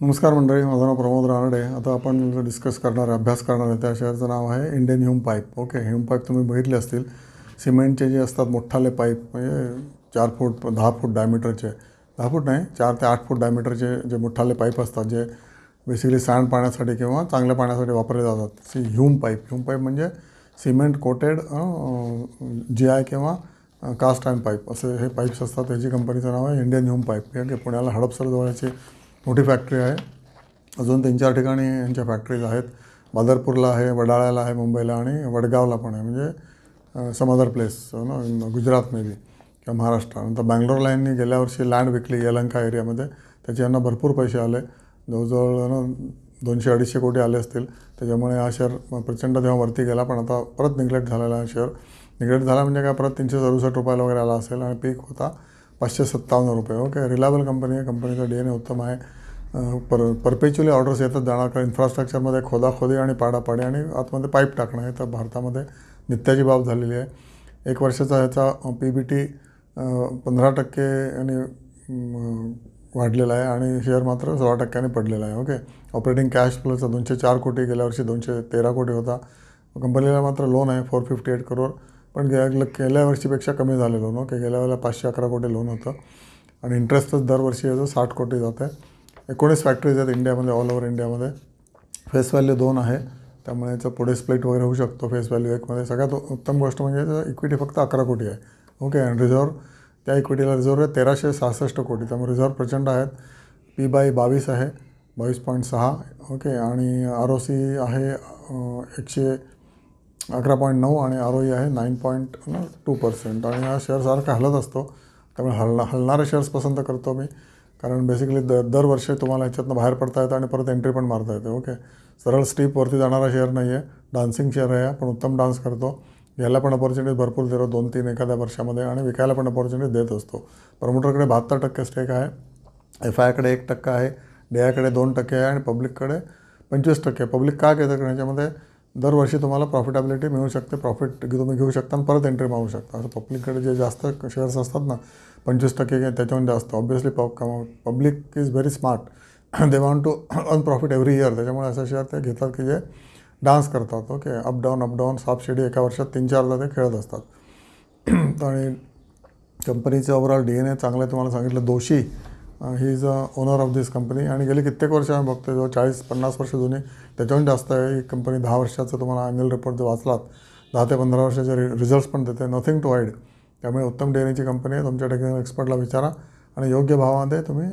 नमस्कार मंडळी, माझं नाव प्रमोद रानडे. आता आपण जो डिस्कस करणार आहे, अभ्यास करणार आहे, त्या शेअरचं नाव आहे Indian Hume pipe. Okay, Hume pipe तुम्ही बघितले असतील. सिमेंटचे जे असतात मोठाले पाईप, म्हणजे 4 फूट 10 फूट डायमीटरचे, 10 फूट नाही 4 ते 8 फूट डायमीटरचे जे मोठाले पाईप असतात, जे बेसिकली सांडपाण्यासाठी किंवा चांगल्या पाण्यासाठी वापरले जातात. ह्यूम पाईप म्हणजे सिमेंट कोटेड GI किंवा कास्ट आयर्न पाईप, असे हे पाईप्स असतात. त्याची कंपनीचं नाव आहे इंडियन ह्यूम पाईप. ओके, पुण्याला हडपसर जवळची मोठी फॅक्टरी आहे. अजून 3-4 ठिकाणी यांच्या फॅक्टरीज आहेत. बादरपूरला आहे, वडाळ्याला आहे मुंबईला, आणि वडगावला पण आहे, म्हणजे some other place Gujarat may be किंवा महाराष्ट्र. नंतर बँगलोरला यांनी गेल्या वर्षी लँड विकली यलहंका एरियामध्ये. त्याचे यांना भरपूर पैसे आले, जवळजवळ 200-250 कोटी आले असतील. त्याच्यामुळे हा शेअर प्रचंड तेव्हा वरती गेला, पण आता परत निग्लेक्ट झालेला आहे. शेअर निग्लेक्ट झाला म्हणजे काय, परत 367 रुपयाला वगैरे आला असेल, आणि पीक होता 557 रुपये. ओके, रिलायबल कंपनी आहे, कंपनीचा DNA उत्तम आहे. परपेच्युअली ऑर्डर्स येतात जाणार, कारण इन्फ्रास्ट्रक्चरमध्ये खोदाखोदी आणि पाडापाडी आणि आतमध्ये पाईप टाकणं हे तर भारतामध्ये नित्याची बाब झालेली आहे. 1 वर्षाचा ह्याचा PBT 15% आणि वाढलेला आहे, आणि शेअर मात्र 16% पडलेला आहे. ओके, ऑपरेटिंग कॅश फ्लोचा 204 कोटी, गेल्या वर्षी 213 कोटी होता. कंपनीला मात्र लोन आहे 458 करोड, पण गेल्या वर्षीपेक्षा कमी झाले लोन. ओके, गेल्या वेळेला 511 कोटी लोन होतं, आणि इंटरेस्टच दरवर्षी याचं 60 कोटी जात आहे. 19 फॅक्टरीज आहेत इंडियामध्ये, ऑल ओव्हर इंडियामध्ये. फेस व्हॅल्यू 2 आहे, त्यामुळे याचं पुढे स्प्लिट वगैरे होऊ शकतो. फेस व्हॅल्यू 1मध्ये सगळ्यात उत्तम गोष्ट म्हणजे त्याचं इक्विटी फक्त 11 कोटी आहे. ओके, आणि रिझर्व्ह, त्या इक्विटीला रिझर्व्ह आहे 1366 कोटी, त्यामुळे रिझर्व्ह प्रचंड आहेत. P/22 आहे 22.6. ओके, आणि ROC आहे 111.9, आणि ROE आहे 9.2%. आणि हा शेअर सारखा हलत असतो, त्यामुळे हलणारे शेअर्स पसंत करतो मी, कारण बेसिकली दरवर्षी तुम्हाला ह्याच्यातनं बाहेर पडता येतं आणि परत एंट्री पण मारता येते. ओके, सरळ स्टीपवरती जाणारा शेअर नाही आहे, डान्सिंग शेअर आहे, पण उत्तम डान्स करतो. घ्यायला पण अपॉर्च्युनिटीज भरपूर देतो 2-3 एखाद्या वर्षामध्ये, आणि विकायला पण अपॉर्च्युनिटी देत असतो. प्रमोटरकडे 72% स्टेक आहे, FIकडे 1% आहे, DIकडे 2% आहे, आणि पब्लिककडे 25%. पब्लिक का घेतं, कारण याच्यामध्ये दरवर्षी तुम्हाला प्रॉफिटेबिलिटी मिळू शकते, प्रॉफिट तुम्ही घेऊ शकता आणि परत एंट्री मारू शकता. असं पब्लिककडे जे जास्त शेअर्स असतात ना, 25% त्याच्याहून जास्त, obviously public is very smart, they want to earn profit every year. त्याच्यामुळे असं शेअर ते घेतात की जे डान्स करतात. ओके, अप डाऊन सापशिडी एका वर्षात 3-4दा ते खेळत असतात. आणि कंपनीचे ओव्हरऑल DNA चांगलं आहे. तुम्हाला सांगितलं, दोषी he is owner of this company, आणि गेली कित्येक वर्ष आम्ही बघतो, जो 40-50 वर्ष जुनी, त्याच्याहून जास्त आहे ही कंपनी. 10 वर्षाचं तुम्हाला ॲन्युअल रिपोर्ट जर वाचलात, 10 ते 15 वर्षाचे रिझल्ट्स पण देते, नथिंग टू हाईड. त्यामुळे उत्तम DNAची कंपनी आहे. तुमच्या टेक्निकल एक्सपर्टला विचारा, आणि योग्य भावामध्ये तुम्ही